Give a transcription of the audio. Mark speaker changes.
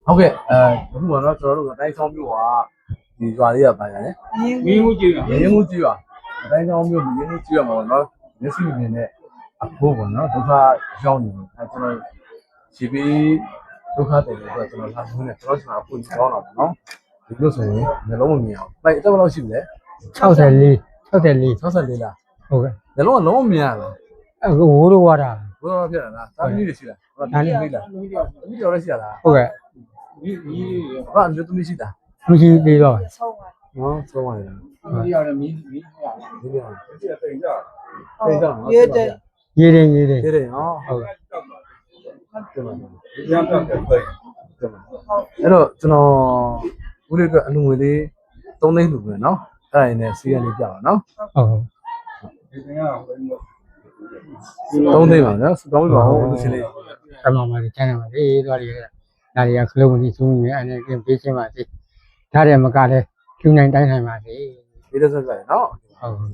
Speaker 1: ဟုတ်ကဲ့အခုကတော့ကျွန်တော်တို့တိုင်းဆောင်မြို့ဟာဒီရွာလေးကပါရတယ်မင်းမှုကြည့်ရတိုင်းဆောင်မြို့မင်းမှုကြည့်ရမှာပေါ့နော်မျက်စိမြင်တဲ့အဖို့ပေါ့နော်ဒုက္ခရောက်နေတယ်ကျွန်တော်ခြေပြီးဒုက္ခတယ်ဆိုတော့ကျွန်တော်လာမှုနဲ့ကျွန်တော်ကျွန်တော်အဖို့ကြောင်းတာပေါ့နော်ဒီလိုဆိုရင်မျိုးလုံးမမြင်အောင်ပိုက်တော့ဘယ်လောက်ရှိလဲ64လားဟုတ်ကဲ့မျိုးလုံးကလုံးဝမြင်ရလား
Speaker 2: အခုဝိုးတော့ဝါတာ
Speaker 1: ဘယ်တော့ဖြစ်လာလားတာမီးတွေရှိလားဒါလေးမိလားသမီးတော်လည်းရှိလား
Speaker 2: ဟုတ်ကဲ့
Speaker 1: ဘာမျိုးသမီးရှိတာ
Speaker 2: မရှိသေးတော့
Speaker 1: နော်ဆုံးပါလား
Speaker 3: မီးရတယ်မီး
Speaker 1: ဒီလိုတိတ်ကြ
Speaker 2: ရေးတယ်
Speaker 1: ဟောဟုတ်ကဲ့
Speaker 3: ရမ်းပတ်တယ်
Speaker 1: အဲ့တော့ကျွန်တော်ဦးလေးအတွက်အလူငွေလေး3သိန်းလူပဲเนาะအဲ့ဒါရင်းနဲ့စီးရလေးပြပါเนาะ
Speaker 2: ဟုတ်
Speaker 3: ဒီတင်ကဘယ်လို
Speaker 1: 3သိန်းပါနော်စကောင်းပြပါဦးလူချင်းလေး
Speaker 2: ကမှမလေးကျန်တယ်ပါလေသွားရဒါတွေကခလုံးကြီးသုံးနေအဲ့ဒါပေးချင်းပါစေဒါတွေမကလည်းကျူနိုင်တိုင်းနိုင်ပါစေ
Speaker 1: ဒီလိုဆက်ကြရเนาะ
Speaker 2: ဟုတ်